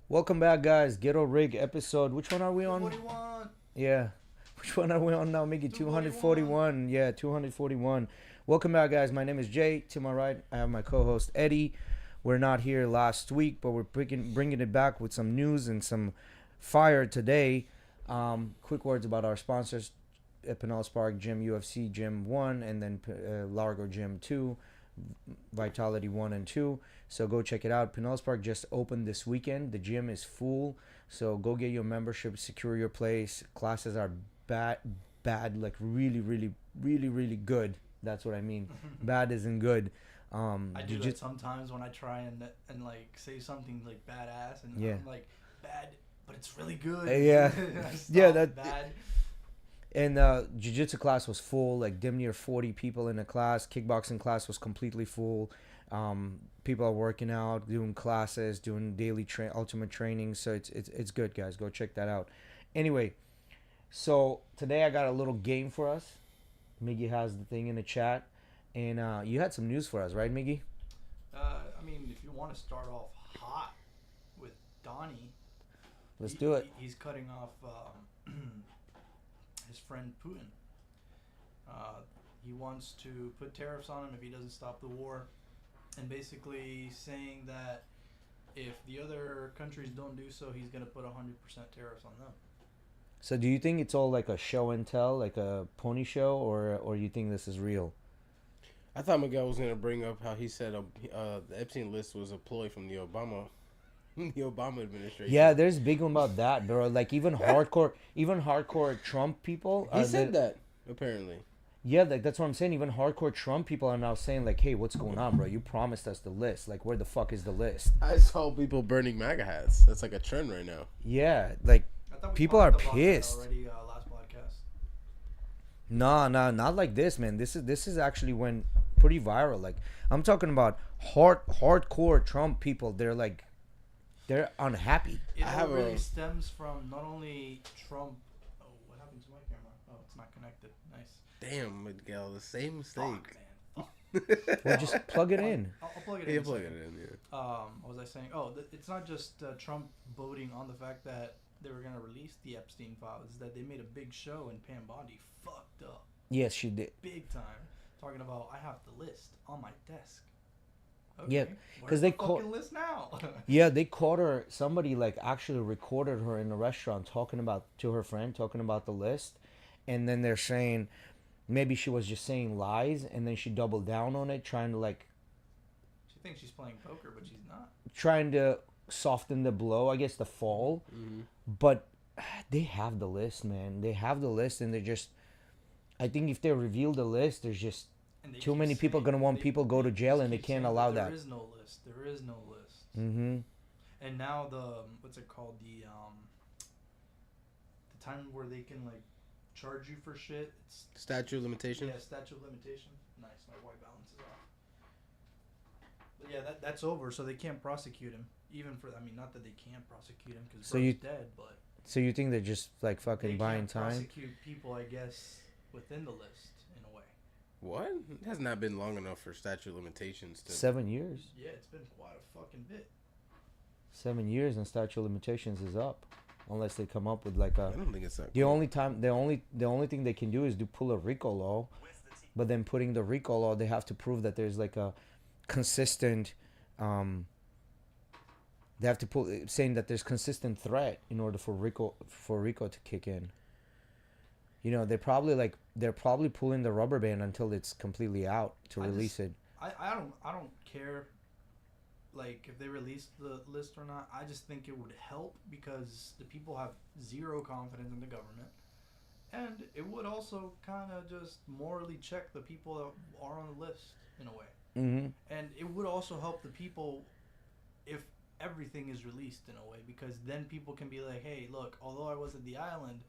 Welcome back, guys. Ghetto Rig episode. Which one are we on? 241. Yeah. Which one are we on now, Mickey? 241. 241. Yeah, 241. Welcome back, guys. My name is Jay. To my right, I have my co host, Eddie. We're not here last week, but we're bringing it back with some news and some fire today. Quick words about our sponsors: Pinellas Park Gym, UFC Gym 1, and then Largo Gym 2, Vitality 1 and 2. So go check it out. Pinellas Park just opened this weekend. The gym is full. So go get your membership, secure your place. Classes are bad, like really good. That's what I mean. Bad isn't good. I do that sometimes when I try and like say something like badass and Yeah. I'm like bad, but it's really good. Yeah. I Yeah, stop that bad. and jiu-jitsu class was full, like damn near 40 people in the class. Kickboxing class was completely full. People are working out, doing classes, doing daily ultimate training. So it's good, guys. Go check that out. Anyway, so today I got a little game for us. Miggy has the thing in the chat, and you had some news for us, right, Miggy? I mean, if you want to start off hot with Donnie, Let's do it. he's cutting off his friend Putin. He wants to put tariffs on him if he doesn't stop the war, and basically saying that if the other countries don't do so, he's going to put 100% tariffs on them. So do you think it's all like a show and tell, like a pony show, or you think this is real? I thought Miguel was gonna bring up how he said the Epstein list was a ploy from the Obama, the Obama administration. Yeah, there's big one about that, bro. Like even hardcore Trump people. He said that apparently. Yeah, like that's what I'm saying. Even hardcore Trump people are now saying like, "Hey, what's going on, bro? You promised us the list. Like, where the fuck is the list?" I saw people burning MAGA hats. That's like a trend right now. Yeah, like I thought we people are talked about that pissed. already last podcast. Nah, not like this, man. This is actually went pretty viral. Like I'm talking about hardcore Trump people. They're unhappy. It I all have really a- stems from not only Trump. Oh, what happened to my camera? Oh, it's not connected. Nice. Damn, Miguel, the same Fuck, mistake. man. Fuck. Well, just plug it in. I'll plug it Yeah, in. plug it in. Yeah. What was I saying? Oh, it's not just Trump voting on the fact that they were gonna release the Epstein files. It's that they made a big show and Pam Bondi fucked up Yes, she did. big time, talking about I have the list on my desk. Yeah, Okay, 'cause where's they the call- fucking list now. Yeah, they caught her. Somebody like actually recorded her in a restaurant talking about to her friend, talking about the list, and then they're saying maybe she was just saying lies, and then she doubled down on it, trying to She thinks she's playing poker, but she's not. trying to soften the blow, I guess, the fall. Mm-hmm. But they have the list, man. They have the list, and they're just. I think if they reveal the list, there's just And they too keep many people saying- gonna want they- people go to they jail, just and they keep can't saying allow that. There is no list. There is no list. Mm-hmm. And now what's it called, the time where they can like charge you for shit. It's Statute of limitation. yeah, statute of limitation. Nice, my white balance is off. But yeah, that's over, so they can't prosecute him. Even for not that they can't prosecute him because So bro's you- dead, but So you think they're just like fucking they buying can't time? prosecute people, I guess, within the list in a way. What? It has not been long enough for statute of limitations to. 7 years. Yeah, it's been quite a fucking bit. 7 years and statute of limitations is up, unless they come up with like I a. don't think it's that. The only time, the only thing they can do is do pull a RICO law, but then putting the RICO law, they have to prove that there's like a consistent. They have to pull saying that there's consistent threat in order for RICO to kick in. You know, they're probably pulling the rubber band until it's completely out to I release just- it. I don't care like if they release the list or not. I just think it would help because the people have zero confidence in the government. And it would also kind of just morally check the people that are on the list in a way. Mm-hmm. And it would also help the people if everything is released in a way because then people can be like, "Hey, look, although I was at the island,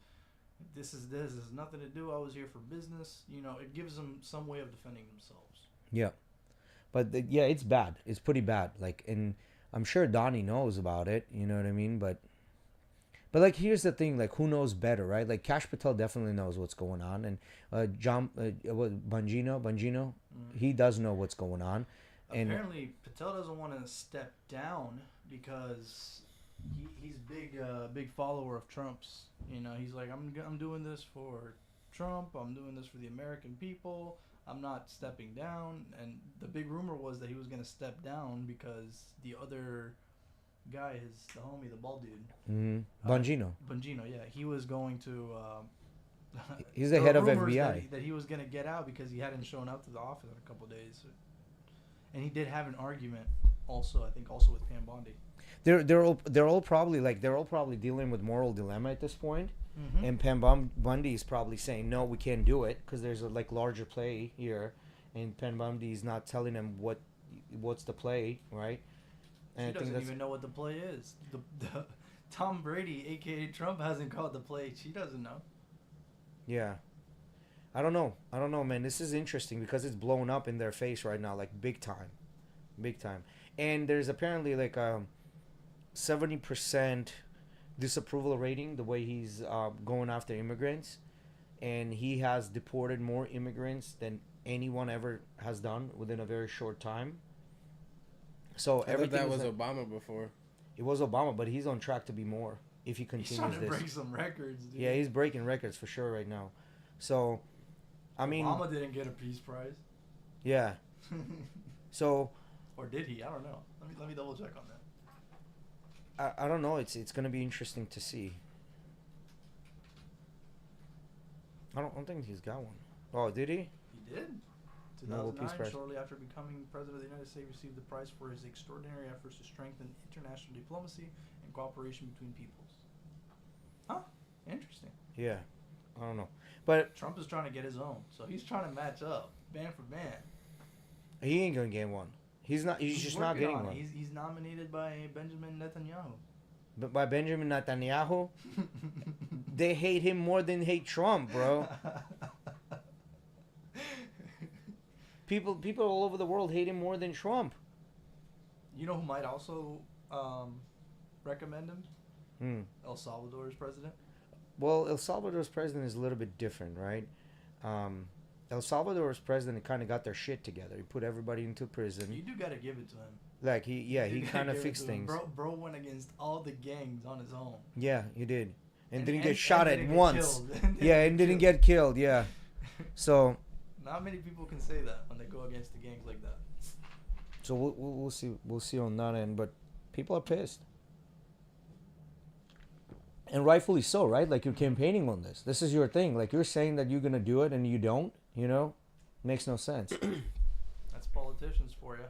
this is nothing to do. I was here for business." You know, it gives them some way of defending themselves. Yeah. But yeah, it's bad. It's pretty bad. Like, and I'm sure Donnie knows about it. You know what I mean? But like, here's the thing. Like, who knows better, right? Like, Cash Patel definitely knows what's going on, and John, Bongino, he does know what's going on. And Apparently, Patel doesn't want to step down because he's big follower of Trump's. You know, he's like, I'm doing this for Trump. I'm doing this for the American people. I'm not stepping down. And the big rumor was that he was gonna step down because the other guy, the homie, the bald dude, Bongino. Bongino, yeah, he was going to. He's the head of rumors FBI. that he was gonna get out because he hadn't shown up to the office in a couple of days, and he did have an argument. Also, I think also with Pam Bondi. They're all probably dealing with moral dilemma at this point. Mm-hmm. And Pam Bundy is probably saying no, we can't do it because there's a larger play here, and Pam Bundy is not telling them what's the play, right? And she doesn't even know what the play is. The Tom Brady, aka Trump, hasn't called the play. She doesn't know. Yeah, I don't know, man. This is interesting because it's blowing up in their face right now, like big time. And there's apparently like 70% disapproval rating the way he's going after immigrants, and he has deported more immigrants than anyone ever has done within a very short time. So everything that was Obama before. It was Obama, but he's on track to be more if he continues he's trying to this. break some records, dude. Yeah, he's breaking records for sure right now. So, I mean, Obama didn't get a Peace Prize. Yeah. So. Or did he? I don't know. Let me double check on that. I don't know. It's gonna be interesting to see. I don't think he's got one. Oh, did he? He did. Nobel Peace 2009, Prize. shortly after becoming president of the United States, received the prize for his extraordinary efforts to strengthen international diplomacy and cooperation between peoples. Huh? Interesting. Yeah. I don't know. But Trump is trying to get his own, so he's trying to match up, band for band. he ain't gonna get one. He's not. He's just not working getting on one. it. He's nominated by Benjamin Netanyahu. But by Benjamin Netanyahu, they hate him more than hate Trump, bro. People all over the world hate him more than Trump. You know who might also recommend him? Hmm. El Salvador's president. Well, El Salvador's president is a little bit different, right? El Salvador's president kind of got their shit together. He put everybody into prison. You do gotta give it to him. Like he kind of fixed things. Bro went against all the gangs on his own. Yeah, he did, and didn't get shot at didn't get once. killed. Yeah, and didn't get killed. Yeah, so Not many people can say that when they go against the gangs like that. so we'll see on that end, but people are pissed, and rightfully so, right? Like you're campaigning on this. This is your thing. Like you're saying that you're gonna do it and you don't. You know, makes no sense. That's politicians for you.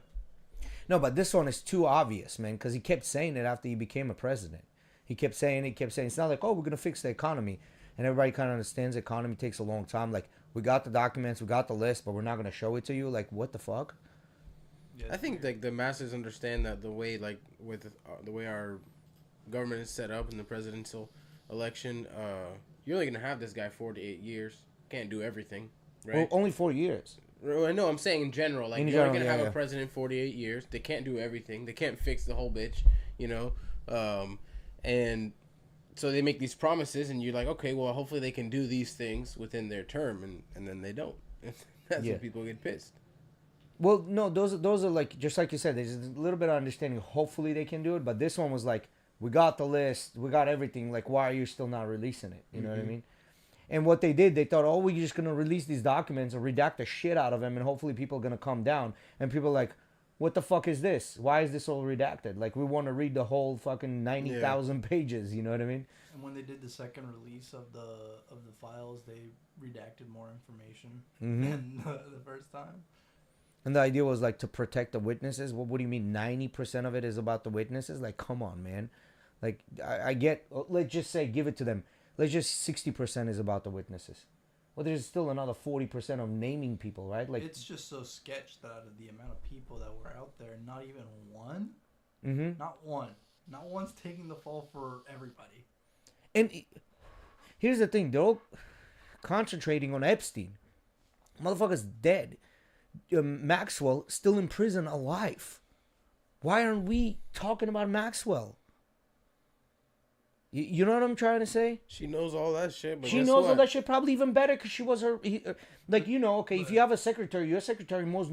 No, but this one is too obvious, man, because he kept saying it after he became a president. He kept saying. It's not like, oh, we're going to fix the economy. And everybody kind of understands the economy takes a long time. Like, we got the documents, we got the list, but we're not going to show it to you. Like, what the fuck? Yeah, I think like the masses understand that the way like with the way our government is set up in the presidential election, you're only going to have this guy 4 to 8 years. Can't do everything, right? Well, only 4 years. I know. I'm saying in general, like In you're general, only gonna yeah, have yeah. a president 48 years. They can't do everything. They can't fix the whole bitch, you know. And so they make these promises, and you're like, okay, well, hopefully they can do these things within their term, and then they don't. That's Yeah. when people get pissed. Well, no, those are like, just like you said, there's a little bit of understanding. Hopefully they can do it, but this one was like, we got the list, we got everything. Like, why are you still not releasing it? You know what I mean? And what they did, they thought, oh, we're just going to release these documents and redact the shit out of them, and hopefully people are going to come down. And people are like, what the fuck is this? Why is this all redacted? Like, we want to read the whole fucking 90,000 pages, you know what I mean? And when they did the second release of the files, they redacted more information Mm-hmm. than the first time. And the idea was, like, to protect the witnesses. What do you mean 90% of it is about the witnesses? Like, come on, man. Like, I get, let's just say, give it to them. Let's just 60% is about the witnesses. Well, there's still another 40% of naming people, right? Like It's just so sketched that out of the amount of people that were out there, not even one, mm-hmm. not one's taking the fall for everybody. And here's the thing, they're all concentrating on Epstein. Motherfucker's dead. Maxwell still in prison alive. Why aren't we talking about Maxwell? You know what I'm trying to say? She knows all that shit. But She guess knows all what? that shit probably even better because she was like, you know, okay, if you have a secretary, your secretary knows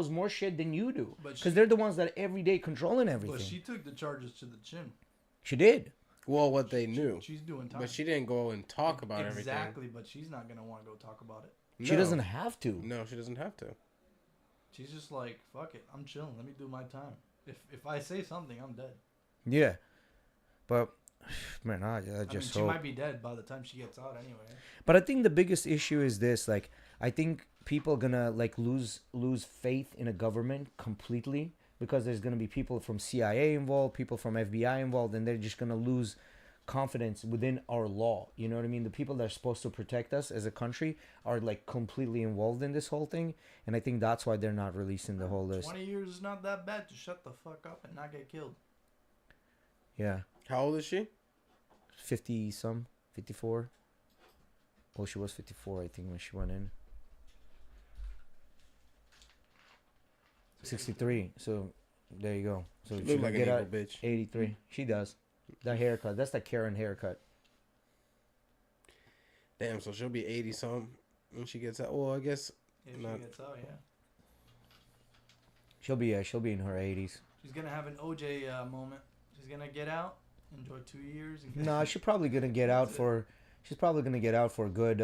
more shit than you do. But Because they're the ones that every day controlling But everything. she took the charges to the chin. She did. Well, what they knew. She's doing time. But she didn't go and talk about everything. Exactly, but she's not gonna want to go talk about it. She doesn't have to. No, she doesn't have to. She's just like, fuck it, I'm chilling. Let me do my time. If I say something, I'm dead. Yeah, but man, I just mean, she hope. might be dead by the time she gets out anyway. But I think the biggest issue is this: like, I think people gonna like lose faith in a government completely because there's gonna be people from CIA involved, people from FBI involved, and they're just gonna lose confidence within our law. You know what I mean? The people that are supposed to protect us as a country are like completely involved in this whole thing, and I think that's why they're not releasing the whole list. 20 years is not that bad to shut the fuck up and not get killed. Yeah. How old is she? 50 some, 54. Well, she was 54, I think, when she went in. 63. So there you go. So She she look can like an get evil out bitch. 83. She does. That haircut. That's the Karen haircut. Damn, so she'll be 80 something when she gets out. Well, I guess If not. she gets out, yeah. She'll be in her 80s. She's gonna have an OJ moment. She's gonna get out, enjoy 2 years. And No, she's probably gonna get out for. She's probably gonna get out for good.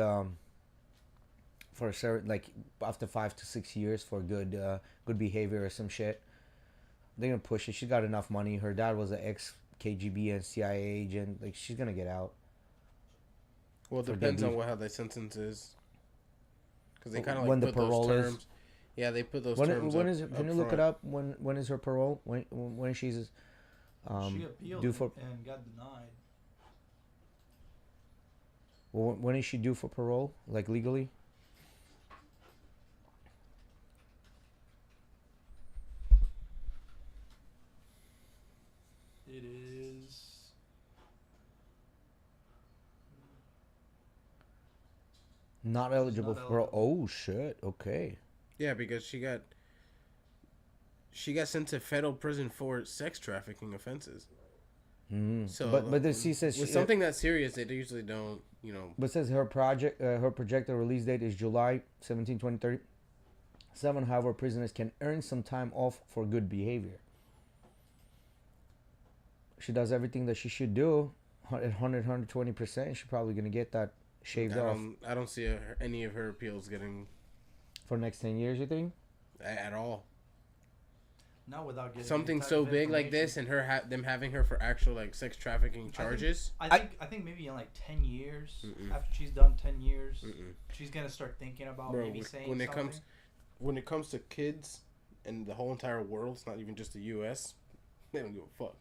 For a certain, like, after 5 to 6 years for good good behavior or some shit. They're gonna push it. She got enough money. Her dad was an ex KGB and CIA agent. Like, she's gonna get out. Well, it for depends deadbeat. on what how the sentence is. Because they kind of When like the put parole those is? terms. Yeah, they put those When terms. when up, is it? Can up you look it front. up? When is her parole? When she's she appealed due for? and got denied. Well, when is she due for parole? Like, legally? It is. Not eligible not for parole. Oh shit. Okay. Yeah, because she got sent to federal prison for sex trafficking offenses. Mm. So, but the she says with she, something that serious, they usually don't. You know. But it says her projected release date is July 17, 2037. However, prisoners can earn some time off for good behavior. She does everything that she should do at 120%. She's probably going to get that shaved off I don't see any of her appeals getting for the next 10 years, you think? at all. Not without getting Something any type so of big like information. this, and them having her for actual like sex trafficking charges. I think maybe in like 10 years, Mm-mm. after she's done 10 years, Mm-mm. she's gonna start thinking about Bro, maybe saying when it something. when it comes to kids and the whole entire world, it's not even just the U.S. They don't give a fuck.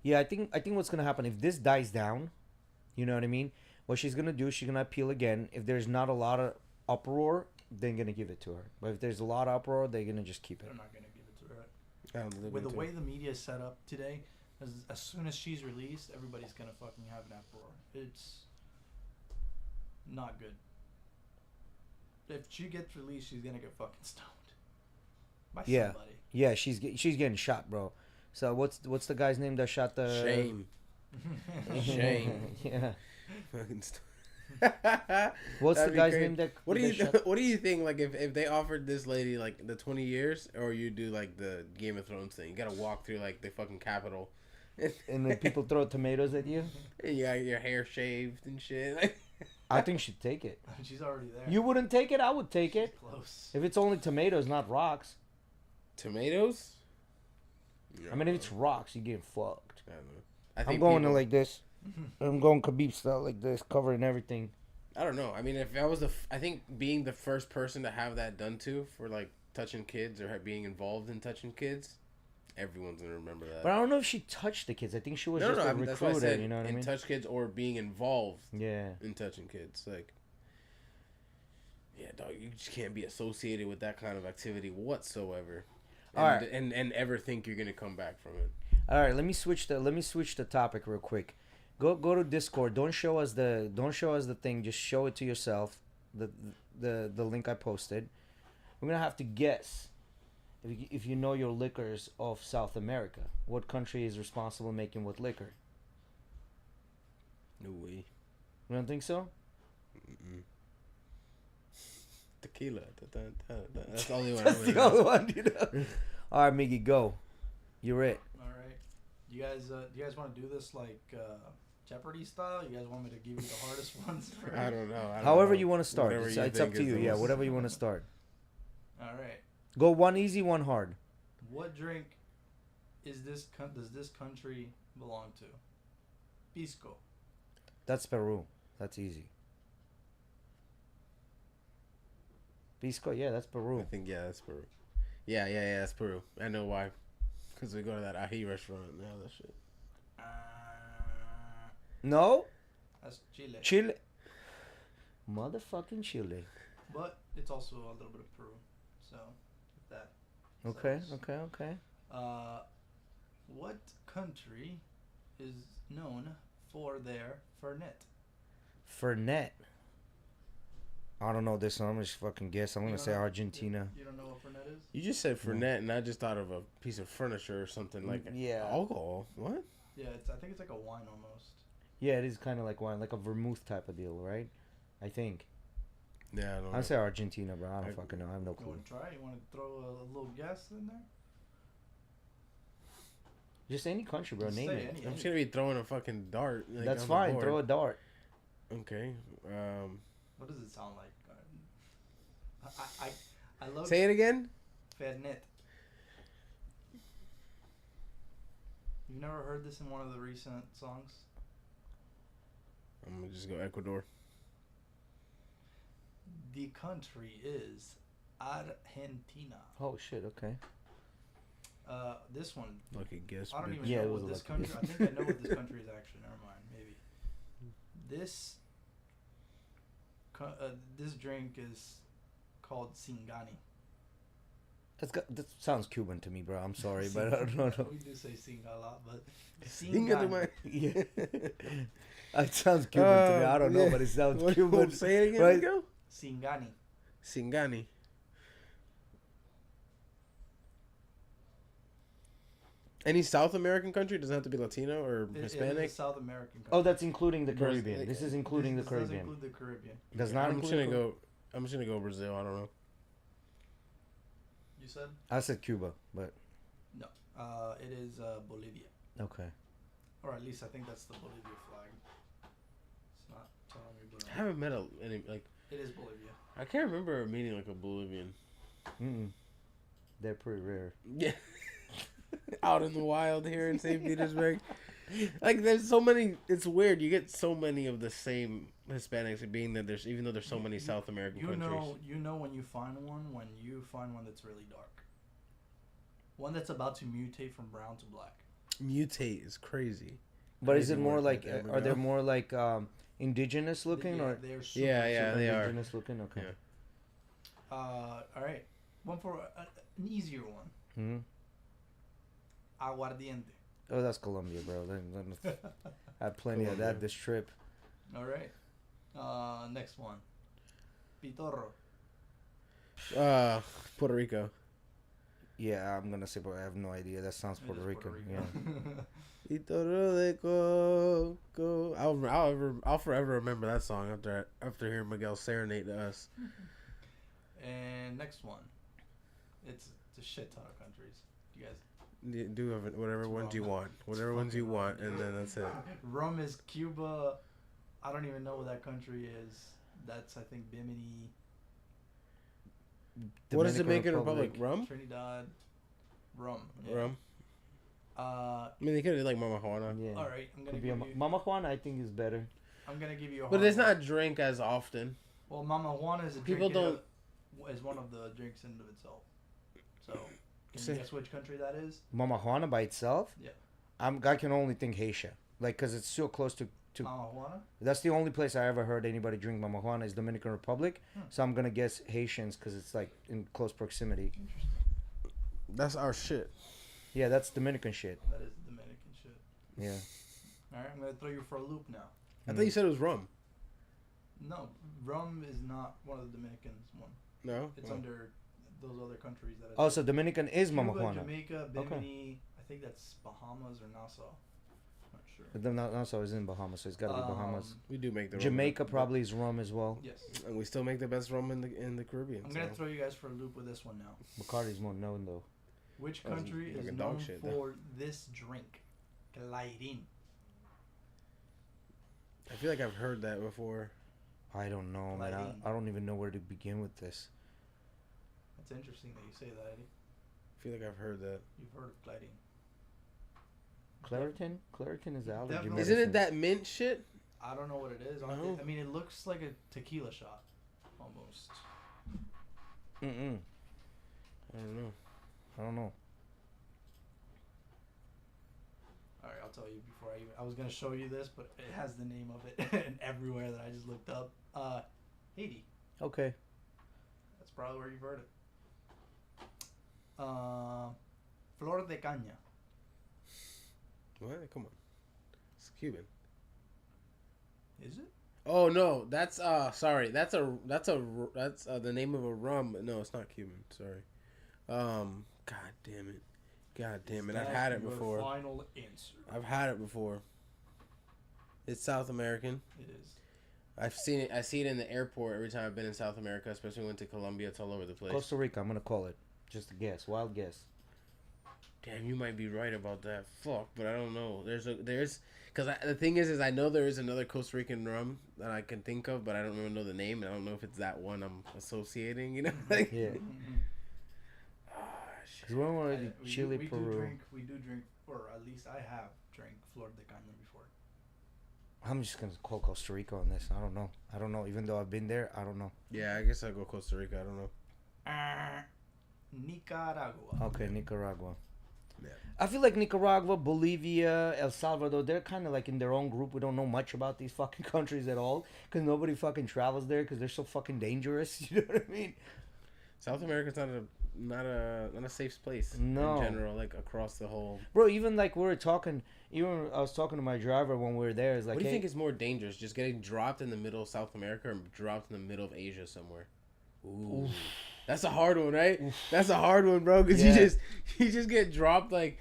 Yeah, I think what's going to happen if this dies down, you know what I mean? What she's going to do, she's going to appeal again. If there's not a lot of uproar, they're going to give it to her. But if there's a lot of uproar, they're going to just keep it. They're not gonna give it to her. I don't live With the into way it. the media is set up today, as soon as she's released, everybody's gonna fucking have an uproar. It's not good. If she gets released, she's gonna get fucking stoned by Yeah. somebody. Yeah, she's getting shot, bro. So what's the guy's name that shot the Shame. Shame. Yeah. Fucking What's That'd the be guy's crazy. name that What do that you shot- What do you think? Like if they offered this lady like the 20 years, or you do like the Game of Thrones thing, you gotta walk through like the fucking Capitol, and then people throw tomatoes at you? and you got your hair shaved and shit. I think she'd take it. She's already there. You wouldn't take it? I would take She's it. close. If it's only tomatoes, not rocks. Tomatoes? I mean, if it's rocks, you get fucked. I don't know. I'm going to like this. I'm going Khabib style like this, covering everything. I don't know. I mean, if I was I think being the first person to have that done to for like touching kids or being involved in touching kids, everyone's gonna remember that. But I don't know if she touched the kids. I think she was no, just a I mean, that's why I recruiter. said You know what I in mean? touch kids or being involved Yeah. in touching kids. Like, yeah, dog, you just can't be associated with that kind of activity whatsoever. And, All right. and ever think you're gonna come back from it. All right. Let me switch the topic real quick. Go to Discord. Don't show us the thing. Just show it to yourself. The link I posted. We're gonna have to guess if you know your liquors of South America. What country is responsible making what liquor? No way. You don't think so? Mm-mm. Tequila. That's the only one. That's the only one, you know. All right, Miggy, go. You're it. All right. you guys want to do this like Jeopardy style? You guys want me to give you the hardest ones first? I don't know. However you want to start. Whatever It's, you it's up think to is you. the Yeah, most- whatever you want to start. All right. Go one easy, one hard. What drink does this country belong to? Pisco. That's Peru. That's easy. Pisco, yeah, that's I Peru. think that's Peru. Yeah, that's Peru. I know why. Because we go to that ají restaurant and all that shit. No? That's Chile. Chile. Motherfucking Chile. But it's also a little bit of Peru. So, that. Okay, settles. okay. What country is known for their Fernet? Fernet. I don't know this one. I'm gonna just fucking guess. I'm You gonna don't say know- Argentina. You don't know what Fernet is? You just said Fernet, and I just thought of a piece of furniture or something like Yeah. alcohol. What? Yeah, I think it's like a wine almost. Yeah, it is kind of like wine, like a vermouth type of deal, right? I think. Yeah, I don't know. I'd say Argentina, bro. I don't I- fucking know. I have no You clue. want to try? You want to throw a little guess in there? Just any country, bro. Just Name say it. any- I'm just gonna be throwing a fucking dart. Like, That's on the fine. board. Throw a dart. Okay. What does it sound like? I love Say it again. Fernet. You've never heard this in one of the recent songs? I'm gonna just go Ecuador. The country is Argentina. Oh shit. Okay. This one, Lucky guess. I don't bitch. even Yeah, it know was what a this lucky country. I think I know what this country is actually. Never mind, maybe. This drink is called Singani. That sounds Cuban to me, bro. I'm sorry, but I don't know. We do say singa a lot, but Inga tu Singani. madre. Yeah. It sounds Cuban to me. I don't know, yeah. but it sounds What- Cuban. Say it again. Right? Miguel? Singani. Singani. Any South American country? Doesn't have to be Latino or It Hispanic. is a South American country. Oh, that's including the Brazil- Caribbean. This is including the This does Caribbean. include the Caribbean. Does not I'm just include. gonna go. I'm just gonna go Brazil. I don't know. You said? I said Cuba, but No. It is Bolivia. okay. Or at least I think that's the Bolivia flag. It's not telling me, but I haven't met any like. it is Bolivia. I can't remember meeting like a Bolivian. Mm-mm. They're pretty rare. Yeah. Out in the wild here in St. Petersburg. Like there's so many. It's weird. You get so many of the same Hispanics, being that there's even though there's so many South American countries. You know when you find one that's really dark. One that's about to mutate from brown to black. Mutate is crazy. But is Crazy it more word like? right there, Are they Miguel. more like indigenous looking Yeah, or they're super, Yeah, super they are. indigenous looking? Okay. Yeah. All right, one for an easier one. Hmm. Aguardiente. Oh, that's Colombia, bro. I had plenty of that Colombia. this trip. All right. Next one. Pitorro. Puerto Rico. Yeah, I'm gonna say, but I have no idea. That sounds It Puerto is Rican. Yeah. Itoro de Coco. I'll forever remember that song after hearing Miguel serenade to us. And next one. It's a shit ton of countries. You guys. You do have whatever ones you want, whatever ones you want, and then that's it. Rum is Cuba. I don't even know what that country is. That's I think Bimini, What is Dominican Dominican Republic? Rum? Trinidad, rum. Yeah. Rum. Uh, I mean, they could have like Mama Juana. Yeah. all right. I'm gonna Could be give a you. Mama Juana, I think is better. I'm gonna give you a. But hard it's one. not drink as often. Well, Mama Juana is a People drink is one of the drinks in and of itself. So, can Say- you guess which country that is? Mama Juana by itself? Yeah. I can only think Haitian. Like, because it's so close to. Mama Juana. That's the only place I ever heard anybody drink Mama Juana is Dominican Republic. Hmm. So I'm going to guess Haitians because it's like in close proximity. Interesting. That's our shit. Yeah, that's Dominican shit. That is Dominican shit. Yeah. All right, I'm gonna throw you for a loop now. I thought you said it was rum. No, rum is not one of the Dominicans. One. No. It's Oh. under those other countries that. Oh, so Dominican is Cuba, Mama Juana. Jamaica, Okay. Bimini. I think that's Bahamas or Nassau. Not sure. But then Nassau is in Bahamas, so it's got to be Bahamas. We do make the rum. Jamaica probably is rum as well. Yes. And we still make the best rum in the Caribbean. I'm gonna so. throw you guys for a loop with this one now. Bacardi's more known though. Which That's country is fucking known dog shit, for this drink? Clarín. I feel like I've heard that before. I don't know, man. Clarín. I don't even know where to begin with this. It's interesting that you say that, Eddie. I feel like I've heard that. You've heard of Clarín. Claritin? Claritin is allergy Definitely. medicine. Isn't it that mint shit? I don't know what it is. No. I mean, it looks like a tequila shot, almost. Mm-mm. I don't know. I don't know. All right, I'll tell you before I was gonna show you this, but it has the name of it and everywhere that I just looked up. Haiti. Okay. That's probably where you've heard it. Flor de caña. What? Come on. It's Cuban. Is it? Oh no, that's sorry. That's the name of a rum. No, it's not Cuban. Sorry. God damn it. God damn it. I've had it before. Final answer. I've had it before. It's South American. It is. I've seen it. I see it in the airport every time I've been in South America, especially when I went to Colombia. It's all over the place. Costa Rica, I'm going to call it. Just a guess. Wild guess. Damn, you might be right about that. Fuck, but I don't know. Because the thing is I know there is another Costa Rican rum that I can think of, but I don't even know the name, and I don't know if it's that one I'm associating. You know, like Yeah. Because we already Chile, Peru. We do drink, or at least I have drank Flor de caña before. I'm just going to call Costa Rica on this. I don't know. Even though I've been there, I don't know. Yeah, I guess I'll go Costa Rica. I don't know. Nicaragua. Okay, Nicaragua. Yeah. I feel like Nicaragua, Bolivia, El Salvador, they're kind of like in their own group. We don't know much about these fucking countries at all because nobody fucking travels there because they're so fucking dangerous. You know what I mean? South America's not a safe place No. in general, like across the whole. Bro, even like we were talking, even I was talking to my driver when we were there. It's like, What do you hey, think is more dangerous, just getting dropped in the middle of South America or dropped in the middle of Asia somewhere? Ooh. That's a hard one, right? That's a hard one, bro, because Yeah. you just get dropped like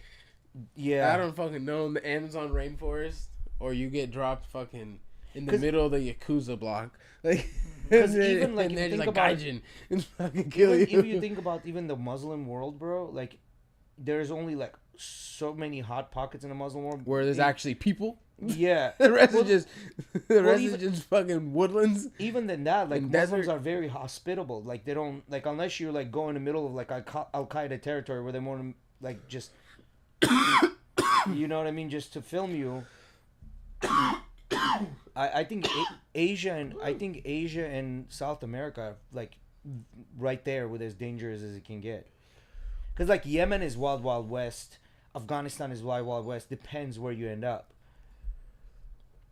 yeah, I don't fucking know, in the Amazon rainforest, or you get dropped fucking in the 'Cause- middle of the Yakuza block, like. 'Cause even, like, and if they're you just think like about- Gaijin and fucking kill even, you. if you think about even the Muslim world, bro, like there's only like so many hot pockets in the Muslim world Where there's actually people. yeah. The rest Well- is just the rest even- is just fucking woodlands. Even than that, like And Muslims desert- are very hospitable. Like they don't like unless you're like go in the middle of like Al Qaeda territory where they want to like just you know what I mean, just to film you. I think Asia and South America are, like right there with as dangerous as it can get. Because like Yemen is wild wild west, Afghanistan is wild wild west. Depends where you end up.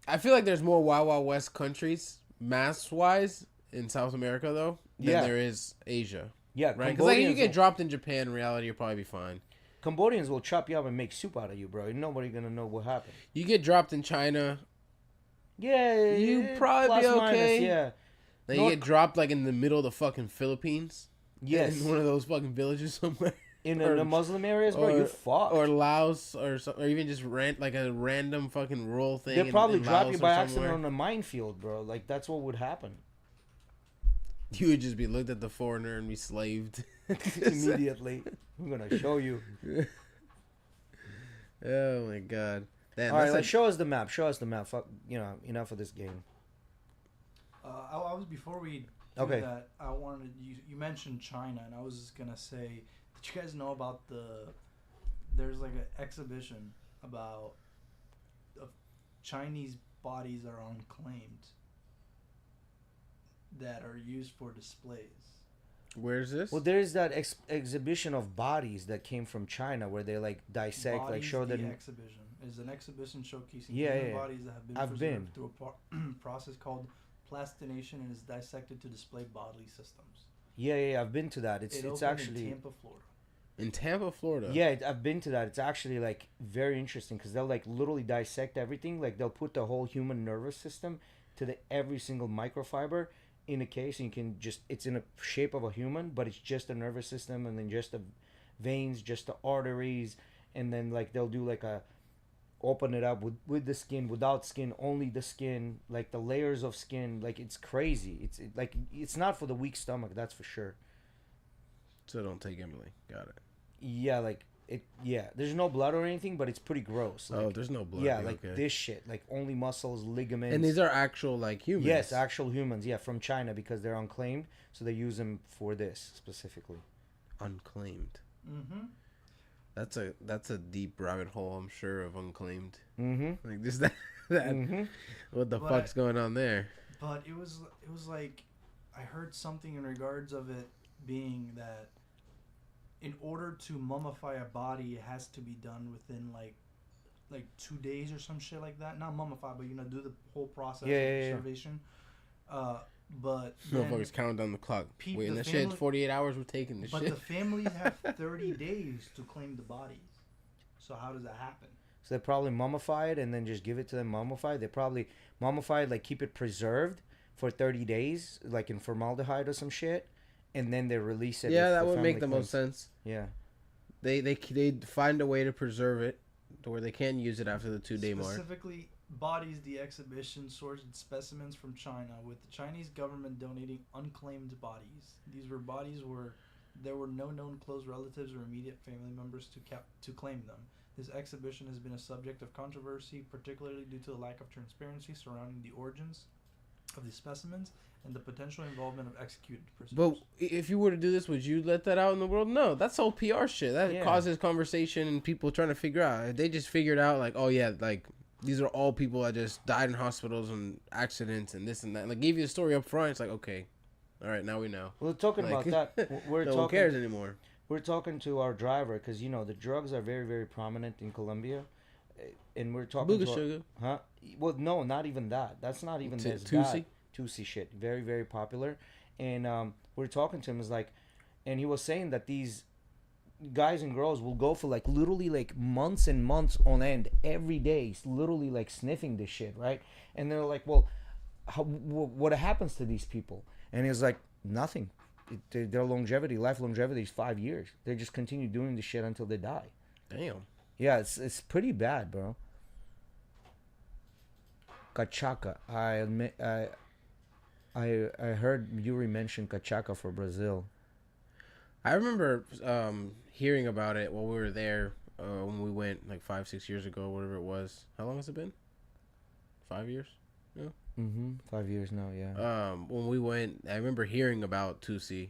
I feel like there's more Wild Wild West countries mass wise in South America though than Yeah. there is Asia. Yeah, Right? Because like if you Cambodians get will- dropped in Japan, in reality you'll probably be fine. Cambodians will chop you up and make soup out of you, bro. Nobody gonna know what happened. You get dropped in China, Yeah, You probably be okay. Yeah. then North- you get dropped like in the middle of the fucking Philippines. Yes. In one of those fucking villages somewhere. In or- the Muslim areas, bro, or- you're fucked. Or Laos, or even just like a random fucking rural thing. They'll probably in drop Laos you or by accident somewhere. on a minefield, bro. Like that's what would happen You would just be looked at the foreigner and be slaved. immediately. I'm gonna show you. Oh my god! Damn, All right, that's like, show us the map. Show us the map. Fuck, enough of this game. I was before we do Okay. that. I wanted you mentioned China, and I was just gonna say, did you guys know about there's like an exhibition about Chinese bodies are unclaimed that are used for displays. Where's this? Well, there's that exhibition of bodies that came from China where they like dissect, like Bodies, show the them. exhibition is an exhibition showcasing Yeah, human yeah, yeah. bodies that have been I've preserved been. through a process called plastination and is dissected to display bodily systems. Yeah, I've been to that. It It's opened actually. in Tampa, Florida. In Tampa, Florida. Yeah, I've been to that. It's actually like very interesting because they'll like literally dissect everything. Like they'll put the whole human nervous system to the every single microfiber in a case, and you can just it's in a shape of a human, but it's just a nervous system, and then just the veins, just the arteries, and then like they'll do like a open it up with the skin, without skin, only the skin, like the layers of skin. Like it's crazy. Like it's not for the weak stomach, that's for sure. So don't take Emily. Got it. Yeah, like there's no blood or anything, but it's pretty gross. Like, Oh, there's no blood. yeah, like okay. this shit, like only muscles, ligaments. And these are actual like humans. Yes, actual humans. Yeah, from China because they're unclaimed, so they use them for this specifically. Unclaimed. Mm-hmm. That's a deep rabbit hole, I'm sure, of unclaimed. Mm-hmm. Like just that. Mm-hmm. What the But fuck's going on there? But it was like I heard something in regards of it being that in order to mummify a body, it has to be done within like 2 days or some shit like that. Not mummify, but do the whole process of preservation. But Motherfuckers counting down the clock. Wait, that shit, 48 hours we're taking this but shit. the families have 30 days to claim the bodies. So how does that happen? So they probably mummify it and then just give it to them mummified. They probably mummify it, like keep it preserved for 30 days, like in formaldehyde or some shit, and then they release it. Yeah, that would make the most sense. Yeah. They find a way to preserve it to where they can use it after the 2-day mark. Specifically, bodies, the exhibition sourced specimens from China, with the Chinese government donating unclaimed bodies. These were bodies where there were no known close relatives or immediate family members to claim them. This exhibition has been a subject of controversy, particularly due to the lack of transparency surrounding the origins of the specimens and the potential involvement of executed prisoners. But if you were to do this, would you let that out in the world? No, that's all PR shit. That causes conversation and people trying to figure out. If they just figured out, like, oh yeah, like these are all people that just died in hospitals and accidents and this and that. Like, gave you the story up front. It's like, okay, all right, now we know. Well, talking Like, about that, we're no talking. one cares anymore. We're talking to our driver because the drugs are very, very prominent in Colombia, and we're talking Booga to sugar. huh? Well, no, not even that. That's not even as Tusi? bad. Tusi shit, very, very popular, and we're talking to him is like, and he was saying that these guys and girls will go for like literally like months and months on end every day, literally like sniffing this shit, right? And they're like, well, what happens to these people? And he's like, nothing. Their life longevity is 5 years. They just continue doing this shit until they die. Damn. Yeah, it's pretty bad, bro. Cachaca. I heard Yuri mention cachaca for Brazil. I remember hearing about it while we were there when we went like 5-6 years ago, whatever it was. How long has it been? 5 years? Yeah. 5 years now, yeah. When we went, I remember hearing about Tusi,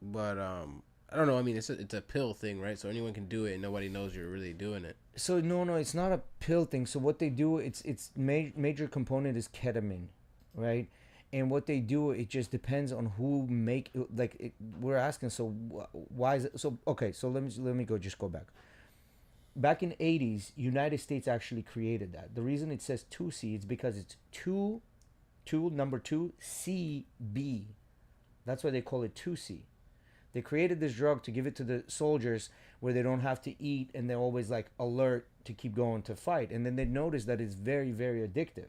but I don't know. I mean, it's a pill thing, right? So anyone can do it, and nobody knows you're really doing it. So no, it's not a pill thing. So what they do, it's major component is ketamine, right? And what they do, it just depends on who make we're asking. So why is it so? Okay, so let me go back. Back in the 80s, United States actually created that. The reason it says 2C is because it's number 2 CB. That's why they call it 2C. They created this drug to give it to the soldiers where they don't have to eat and they're always like alert to keep going to fight. And then they noticed that it's very, very addictive.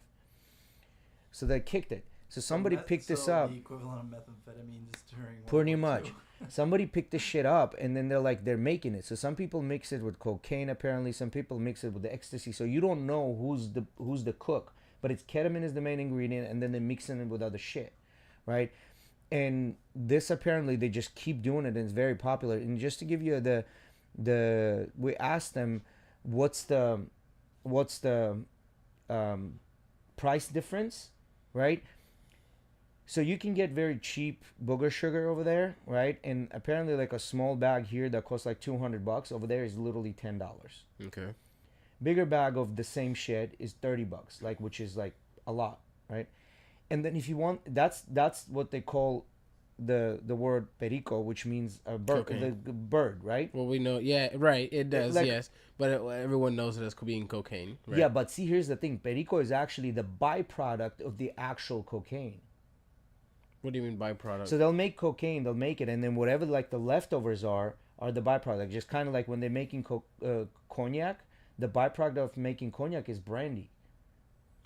So they kicked it. So somebody picked this up. The equivalent of methamphetamine is during Pretty much. Somebody picked this shit up and then they're making it. So some people mix it with cocaine apparently. Some people mix it with the ecstasy. So you don't know who's the cook. But it's ketamine is the main ingredient and then they're mixing it with other shit. Right? And this apparently they just keep doing it and it's very popular. And just to give you we asked them what's the price difference, right? So you can get very cheap booger sugar over there, right? And apparently like a small bag here that costs like $200 over there is literally $10. Okay. Bigger bag of the same shit is $30, like, which is like a lot, right? And then if you want, that's what they call the word perico, which means a bird, the bird, right? Well, we know, yeah, right, it does, Like, yes, but everyone knows it as being cocaine, right? Yeah, but see, here's the thing: perico is actually the byproduct of the actual cocaine. What do you mean byproduct? So they'll make cocaine, they'll make it, and then whatever like the leftovers are the byproduct. Just kind of like when they're making cognac, the byproduct of making cognac is brandy.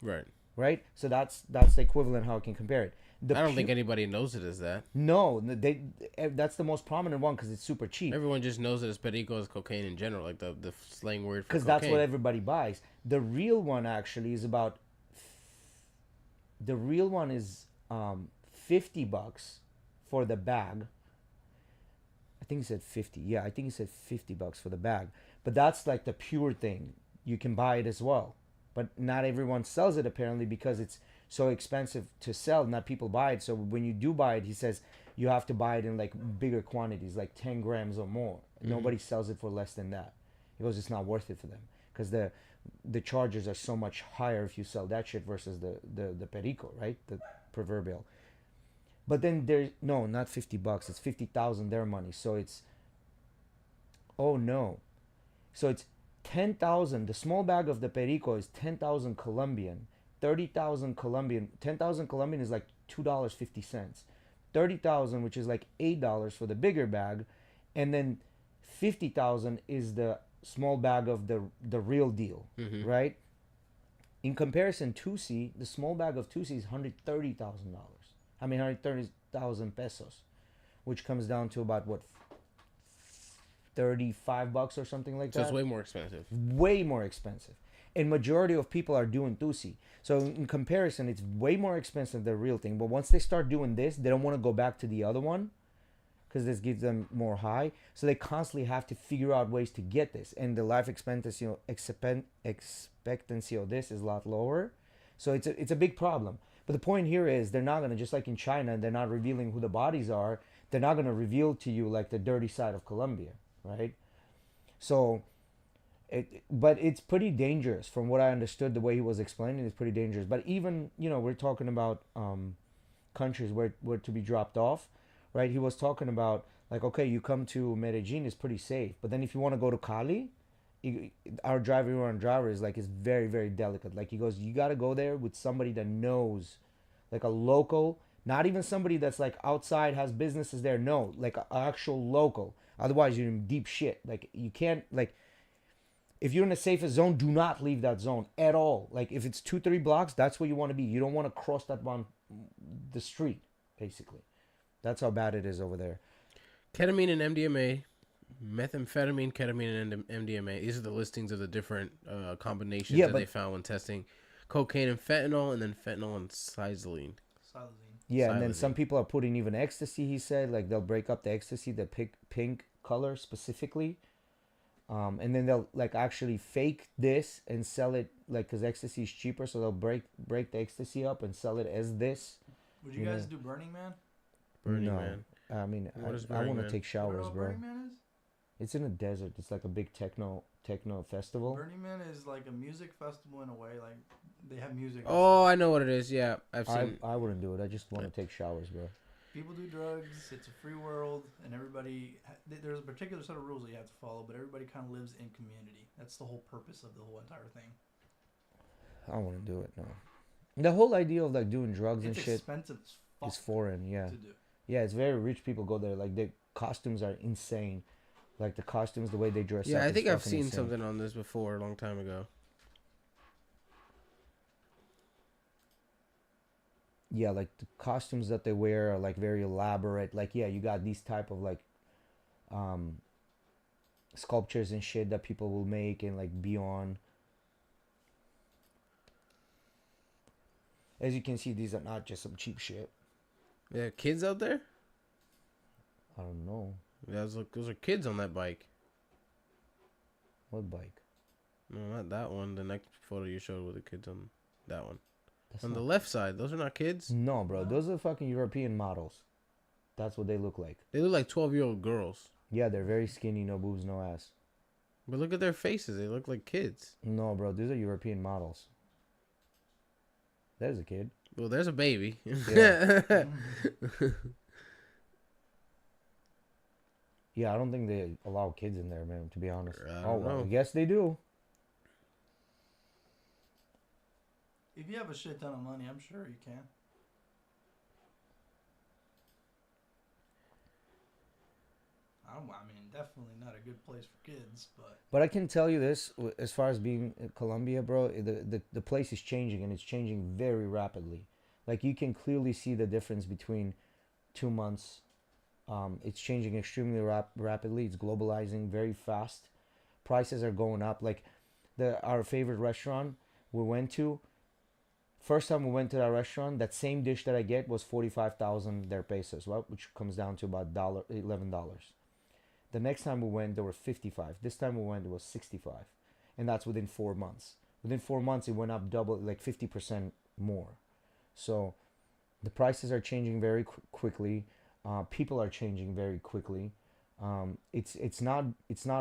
Right. Right. So that's the equivalent how I can compare it. I don't think anybody knows it as that. No, that's the most prominent one because it's super cheap. Everyone just knows it as perico as cocaine in general, like the slang word for cocaine. Because that's what everybody buys. The real one actually is about. The real one is $50 for the bag. I think he said 50. Yeah, I think he said $50 for the bag. But that's like the pure thing. You can buy it as well. But not everyone sells it apparently because it's so expensive to sell. Not people buy it. So when you do buy it, he says you have to buy it in like bigger quantities, like 10 grams or more. Nobody sells it for less than that. He goes, it's not worth it for them because the charges are so much higher if you sell that shit versus the perico, right? The proverbial. But then there's no, not $50. It's 50,000 their money. So it's, oh no. So it's 10,000. The small bag of the perico is 10,000 Colombian. 30,000 Colombian. 10,000 Colombian is like $2.50. 30,000, which is like $8 for the bigger bag, and then 50,000 is the small bag of the real deal, right? In comparison, 2C, the small bag of 2C is $130,000. I mean, 130,000 pesos, which comes down to about what, $35 or something like So that. it's way more expensive. Way more expensive, and majority of people are doing 2C. So in comparison, it's way more expensive than the real thing. But once they start doing this, they don't want to go back to the other one because this gives them more high. So they constantly have to figure out ways to get this, and the life expectancy expectancy of this is a lot lower. So it's a big problem. But the point here is they're not gonna, just like in China, they're not revealing who the bodies are. They're not gonna reveal to you like the dirty side of Colombia, right? So, but it's pretty dangerous from what I understood. The way he was explaining, it's pretty dangerous. But even we're talking about countries where to be dropped off, right? He was talking about like, okay, you come to Medellin, it's pretty safe. But then if you want to go to Cali, our driver is like, is very, very delicate. Like he goes, you got to go there with somebody that knows, like a local, not even somebody that's like outside has businesses there. No, like an actual local. Otherwise you're in deep shit. Like you can't, like, if you're in the safest zone, do not leave that zone at all. Like if it's 2-3 blocks, that's where you want to be. You don't want to cross that one, the street, basically. That's how bad it is over there. Ketamine and MDMA, methamphetamine, ketamine, and MDMA. These are the listings of the different combinations that they found when testing cocaine and fentanyl, and then fentanyl and xylazine. Yeah, and then some people are putting even ecstasy. He said like they'll break up the ecstasy, the pink color specifically, and then they'll like actually fake this and sell it like because ecstasy is cheaper, so they'll break the ecstasy up and sell it as this. Would you guys do Burning Man? Burning Man. I mean, I want to take showers, bro. Burning Man is? It's in a desert. It's like a big techno festival. Burning Man is like a music festival in a way. Like they have music. Oh, I know what it is. Yeah, I've seen. I wouldn't do it. I just want to take showers, bro. People do drugs. It's a free world, and everybody. There's a particular set of rules that you have to follow, but everybody kind of lives in community. That's the whole purpose of the whole entire thing. I wouldn't do it. No. The whole idea of like doing drugs and shit expensive as fuck is foreign. Yeah. To do. Yeah, it's very rich people go there. Like the costumes are insane. Like the costumes, the way they dress up. Yeah, I think I've seen insane. something on this before a long time ago. Yeah, like the costumes that they wear are like very elaborate. Like yeah, you got these type of like sculptures and shit that people will make and like be on. As you can see, these are not just some cheap shit. Yeah, kids out there? I don't know. Yeah, those are kids on that bike. What bike? No, not that one. The next photo you showed with the kids on that one. That's on not... the left side, those are not kids? No, bro. Those are fucking European models. That's what they look like. They look like 12-year-old girls. Yeah, they're very skinny, no boobs, no ass. But look at their faces. They look like kids. No, bro. These are European models. There's a kid. Well, there's a baby. Yeah. Yeah, I don't think they allow kids in there, man, to be honest. Well, I guess they do. If you have a shit ton of money, I'm sure you can. I mean, definitely not a good place for kids, but... But I can tell you this, as far as being in Colombia, bro, the place is changing, and it's changing very rapidly. Like, you can clearly see the difference between 2 months. It's changing extremely rapidly. It's globalizing very fast. Prices are going up. Like, our favorite restaurant we went to, first time we went to that restaurant, that same dish that I get was 45,000 their pesos, right? Which comes down to about $11. The next time we went, there were 55. This time we went, it was 65, and that's within 4 months. Within 4 months, it went up double, like 50% more. So the prices are changing very quickly. People are changing very quickly. It's not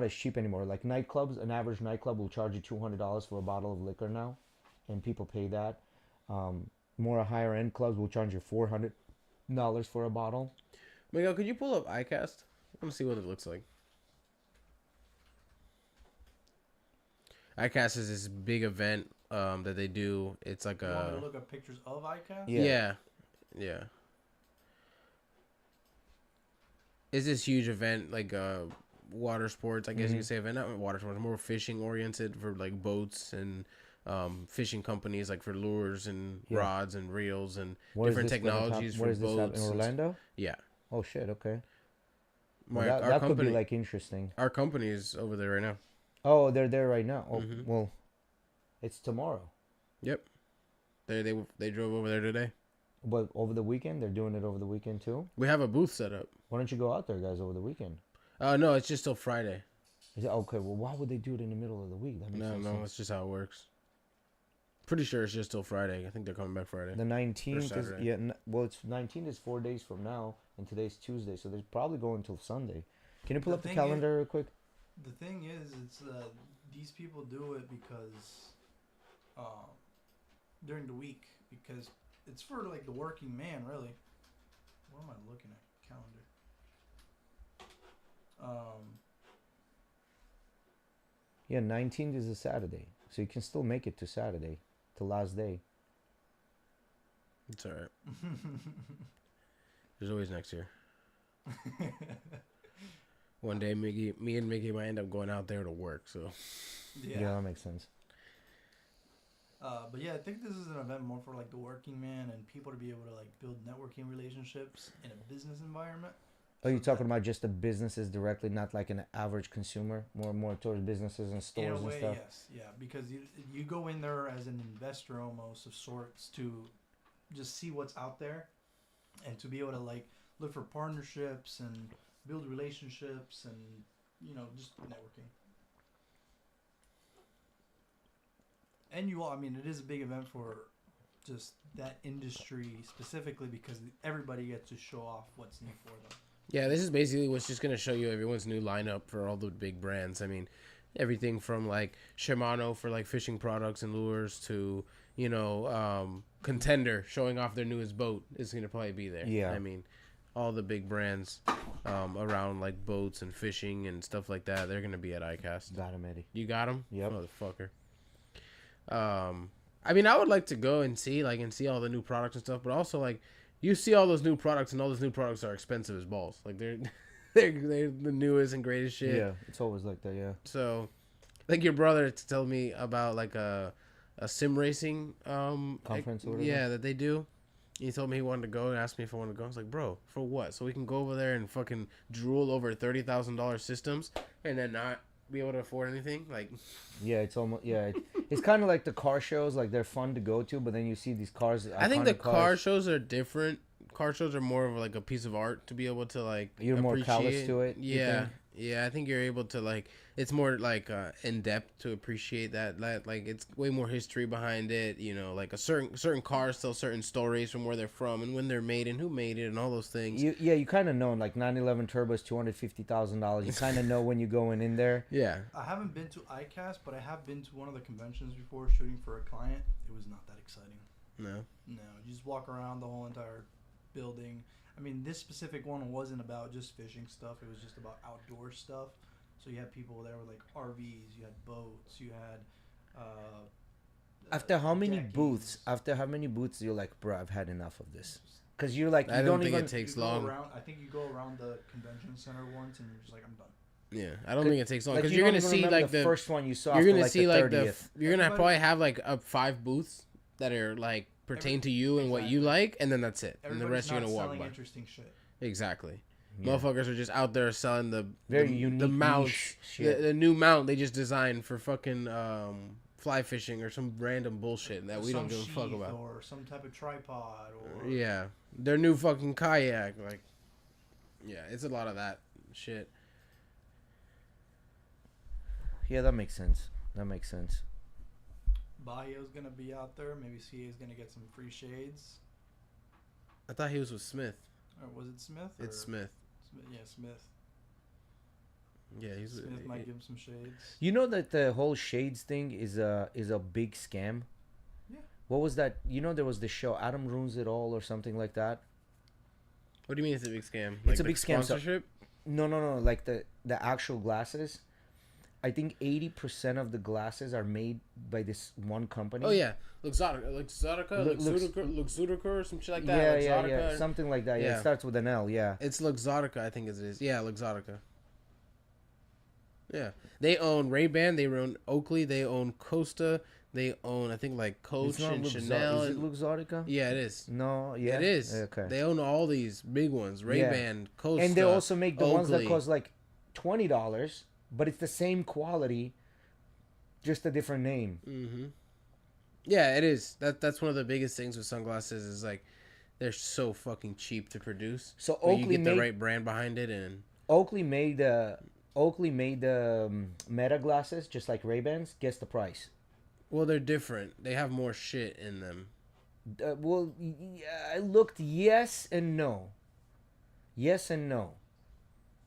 as cheap anymore. Like nightclubs, an average nightclub will charge you $200 for a bottle of liquor now, and people pay that. More higher end clubs will charge you $400 for a bottle. Miguel, could you pull up iCast? I want to see what it looks like. iCast is this big event that they do. It's like You want me to look up pictures of ICAST? Yeah. It's this huge event, like water sports, I guess you could say event. Not water sports, more fishing oriented for like boats and fishing companies, like for lures and rods and reels and different technologies for boats. In Orlando? Yeah. Oh shit! Okay. Well, Well, that could be like interesting. Our company is over there right now. Oh, they're there right now. Oh, well, it's tomorrow. Yep. They drove over there today. But over the weekend, they're doing it over the weekend too. We have a booth set up. Why don't you go out there, guys, over the weekend? No, it's just till Friday. Is it okay? Well, why would they do it in the middle of the week? That makes No, sense. that's just how it works. Pretty sure it's just till Friday. I think they're coming back Friday. The 19th is Saturday. well, it's 19th is 4 days from now, and today's Tuesday, so they're probably going till Sunday. Can you pull up the calendar real quick? The thing is, it's these people do it because during the week, because it's for like the working man, really. What am I looking at? Calendar. Yeah, 19th is a Saturday, so you can still make it to Saturday, to last day. It's alright. There's always next year. One day, me and Mickey might end up going out there to work. So Yeah, that makes sense. But yeah, I think this is an event more for like the working man and people to be able to like build networking relationships in a business environment. Oh, you're talking about just the businesses directly, not like an average consumer, more towards businesses and stores in a and way, stuff. yes, yeah, because you go in there as an investor almost of sorts to just see what's out there, and to be able to like look for partnerships and build relationships and just networking. And I mean, it is a big event for just that industry specifically because everybody gets to show off what's new for them. yeah, this is basically what's just gonna show you everyone's new lineup for all the big brands. I mean, everything from like Shimano for like fishing products and lures to Contender showing off their newest boat is gonna probably be there. Yeah, I mean, all the big brands around like boats and fishing and stuff like that, they're gonna be at iCast. Got him, Eddie. You got them? Yep. Motherfucker. I mean, I would like to go and see all the new products and stuff, but also like you see all those new products and all those new products are expensive as balls. Like they're the newest and greatest shit. Yeah, it's always like that. Yeah. So, like your brother told me about like a sim racing Conference or whatever? Yeah, that they do. He told me he wanted to go and asked me if I wanted to go. I was like, bro, for what? So we can go over there and fucking drool over $30,000 systems and then not be able to afford anything? Like, yeah, it's almost it's kind of like the car shows. Like they're fun to go to, but then you see these cars. I think the iconic car cars. shows are different. Car shows are more of like a piece of art to be able to like. You're more callous to it. Yeah, yeah. I think you're able to like. It's more like in depth to appreciate that. Like it's way more history behind it. Like a certain cars tell certain stories from where they're from and when they're made and who made it and all those things. You kind of know, like 911 Turbo is $250,000. You kind of know when you're going in there. Yeah. I haven't been to ICAST, but I have been to one of the conventions before shooting for a client. It was not that exciting. No. No, you just walk around the whole entire building. I mean, this specific one wasn't about just fishing stuff. It was just about outdoor stuff. So you had people there with like RVs, you had boats, you had. After how many decking. booths? After how many booths? You're like, bro, I've had enough of this. Because you're like, I you don't don't think even. it takes You go long. I think you go around the convention center once, and you're just like, I'm done. Yeah, I don't think it takes long Like, because you you're don't gonna even see remember like the first one you saw. you're gonna after, see the like 30th. you're gonna Everybody- probably have like 5 booths that are like pertain to you and what you Exactly. like, and then that's it. And the Everybody's rest you're not gonna walk selling by. interesting shit. Exactly. Yeah. Motherfuckers are just out there selling the Very the unique mounts, niche shit. the new mount they just designed for fucking fly fishing or some random bullshit that we Some don't give a fuck sheath about. or some type of tripod or Yeah, their new fucking kayak, like, yeah, it's a lot of that shit. Yeah, that makes sense. That makes sense. Bahio's gonna be out there. Maybe CA's gonna get some free shades. I thought he was with Smith. Or was it Smith? It's Smith. Yeah, Smith. Yeah, he's Smith might give him some shades. You know that the whole shades thing is a big scam. Yeah. What was that? You know, there was the show Adam Ruins It All or something like that. What do you mean it's a big scam? It's a big scam. Sponsorship? No. Like the actual glasses. I think 80% of the glasses are made by this one company. Oh yeah, Luxottica, or some shit like that. Yeah, something like that. Yeah, Yeah. it starts with an L. Yeah. It's Luxottica, I think it is. Yeah, Luxottica. Yeah, they own Ray-Ban, they own Oakley, they own Costa, they own I think like Coach and Chanel. Is it Luxottica? Yeah, it is. No, yeah, It is. Okay. They own all these big ones: Ray-Ban, Costa, And they also make the ones that Oakley. cost like $20, but it's the same quality, just a different name. Mm-hmm. Yeah, it is. That's one of the biggest things with sunglasses is like they're so fucking cheap to produce. So But you Oakley get made the right brand behind it, and Oakley made the Meta glasses just like Ray-Bans. Guess the price. well, they're different. They have more shit in them. I looked yes and no. Yes and no.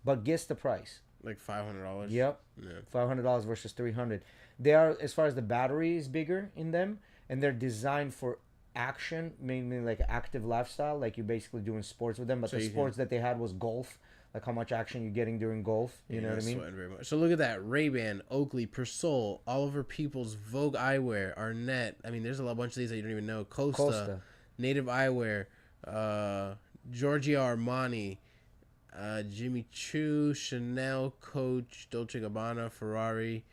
But guess the price. Like $500. Yep. Yeah. $500 versus $300. They are, as far as the battery is bigger in them, and they're designed for action, mainly like active lifestyle, like you're basically doing sports with them. But So the you sports that they had was golf, like how much action you're getting during golf. You know what I mean? Sweating very much. So look at that: Ray-Ban, Oakley, Persol, Oliver Peoples, Vogue Eyewear, Arnett. I mean, there's a bunch of these that you don't even know. Costa. Native Eyewear, Giorgio Armani, Jimmy Choo, Chanel, Coach, Dolce Gabbana, Ferrari,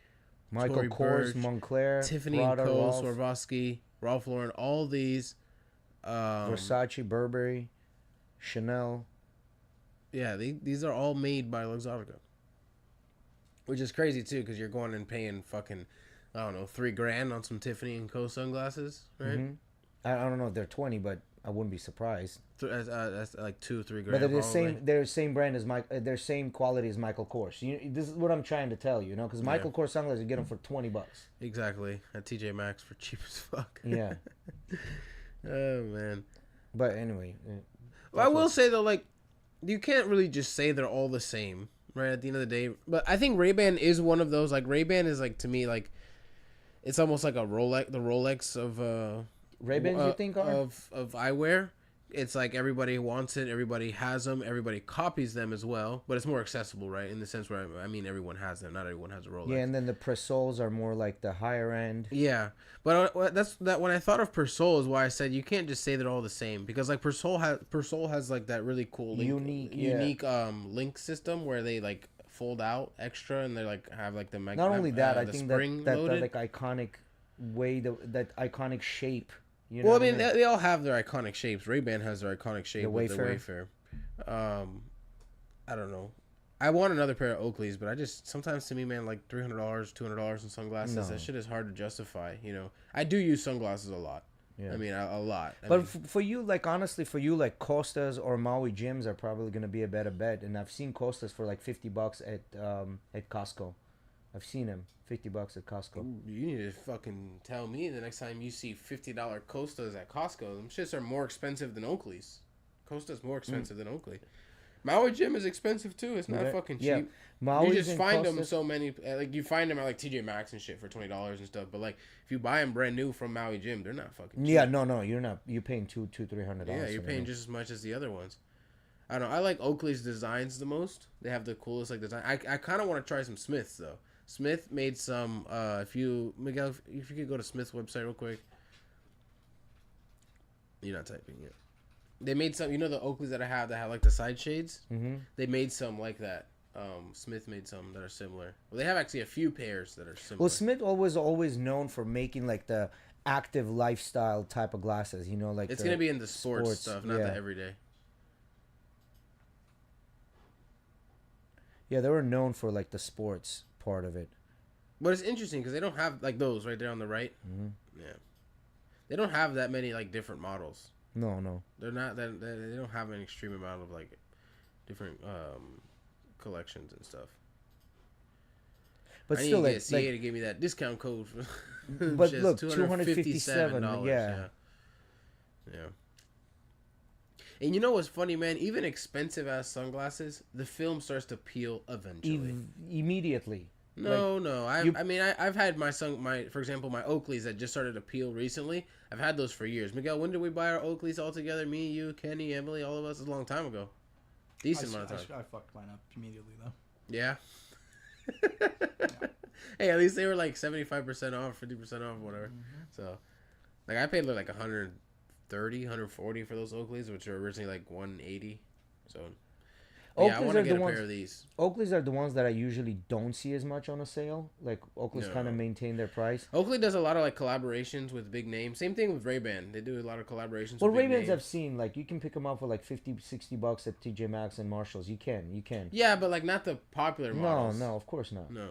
Michael Tory Kors, Burch, Moncler, Tiffany Prada, & Co, Ralph, Swarovski, Ralph Lauren. All these. Versace, Burberry, Chanel. Yeah, these are all made by Luxottica, which is crazy too, because you're going and paying fucking, I don't know, $3,000 on some Tiffany & Co sunglasses, right? Mhm. I don't know if they're 20, but I wouldn't be surprised. That's like $2-3 grand. But they're the probably. same. They're same brand as their same quality as Michael Kors. This is what I'm trying to tell you, you know, because Michael Kors sunglasses you get them for $20. Exactly, at TJ Maxx for cheap as fuck. Yeah. Oh man. But anyway, Well, I will say though, like, you can't really just say they're all the same, right? At the end of the day, but I think Ray-Ban is one of those. Like Ray-Ban is like, to me, like, it's almost like a Rolex, the Rolex of Ray-Bans you think are? of eyewear. It's like everybody wants it, everybody has them, everybody copies them as well, but it's more accessible, right? In the sense where I mean, everyone has them, not everyone has a Rolex. Yeah, and then the Persols are more like the higher end. Yeah, but that's that. When I thought of Persol is why I said you can't just say they're all the same, because like Persol has like that really cool unique link system where they like fold out extra and they like have like the Not only that, I the think spring that loaded. like iconic way, that iconic shape. You know Well, I what mean, they all have their iconic shapes. Ray-Ban has their iconic shape with the Wayfarer. I don't know. I want another pair of Oakleys, but I just sometimes to me, man, like $300, $200 in sunglasses. No. That shit is hard to justify. You know, I do use sunglasses a lot. Yeah. I mean, a lot. I But mean, for you, like honestly, for you, like Costas or Maui gyms are probably gonna be a better bet. And I've seen Costas for like $50 at Costco. I've seen them $50 at Costco. you need to fucking tell me the next time you see $50 Costas at Costco. Them shits are more expensive than Oakleys. Costa's more expensive than Oakley. Maui Gym is expensive too. It's not fucking cheap. Yeah. Maui's You just and find them Costas- so many, like you find them at like TJ Maxx and shit for $20 and stuff. But like if you buy them brand new from Maui Gym, they're not fucking cheap. Yeah, no, you're not. You're paying $300. Yeah, you're paying just as much as the other ones. I don't know. I like Oakley's designs the most. They have the coolest like design. I kind of want to try some Smiths though. Smith made some. Miguel, if you could go to Smith's website real quick. You're not typing it. They made some. You know the Oakleys that I have that have like the side shades. Mm-hmm. They made some like that. Smith made some that are similar. Well, they have actually a few pairs that are similar. Well, Smith always known for making like the active lifestyle type of glasses. You know, like it's gonna be in the sports stuff, not the everyday. Yeah, they were known for like the sports part of it. But it's interesting because they don't have like those right there on the right. Mm-hmm. Yeah, they don't have that many like different models. No. They're not that they don't have an extreme amount of like different collections and stuff. But I need still, to like, get CA to give me that discount code. For but shit's look, $257. Yeah. Yeah. And you know what's funny, man? Even expensive ass sunglasses, the film starts to peel eventually. Immediately. No. I've had for example, my Oakleys that just started to peel recently. I've had those for years. Miguel, when did we buy our Oakleys all together? Me, you, Kenny, Emily, all of us. A long time ago. Decent amount of time. I fucked mine up immediately though. Yeah. Hey, at least they were like 75% off, 50% off, whatever. Mm-hmm. So, like, I paid like 130, 140 for those Oakleys, which are originally like 180. So, yeah, I want to get a pair of these. Oakleys are the ones that I usually don't see as much on a sale. Like, Oakleys kind of maintain their price. Oakley does a lot of like collaborations with big names. Same thing with Ray-Ban. They do a lot of collaborations Well, with big Ray-Bans names. I've seen, like, you can pick them up for like 50, 60 bucks at TJ Maxx and Marshalls. You can. Yeah, but like not the popular models. No, of course not. No.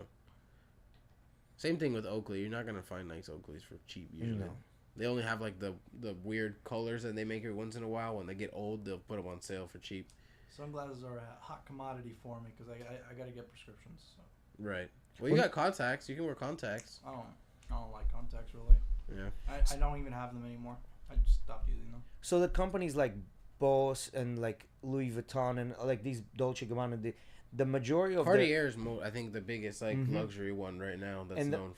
Same thing with Oakley. You're not gonna find nice Oakleys for cheap usually. No. They only have like the weird colors that they make every once in a while. When they get old, they'll put them on sale for cheap. Sunglasses are a hot commodity for me because I got to get prescriptions. So. Right. Well, you got contacts. You can wear contacts. I don't like contacts really. Yeah. I don't even have them anymore. I just stopped using them. So the companies like Bose and like Louis Vuitton and like these Dolce & Gabbana, the majority of Cartier is I think the biggest like luxury one right now that's known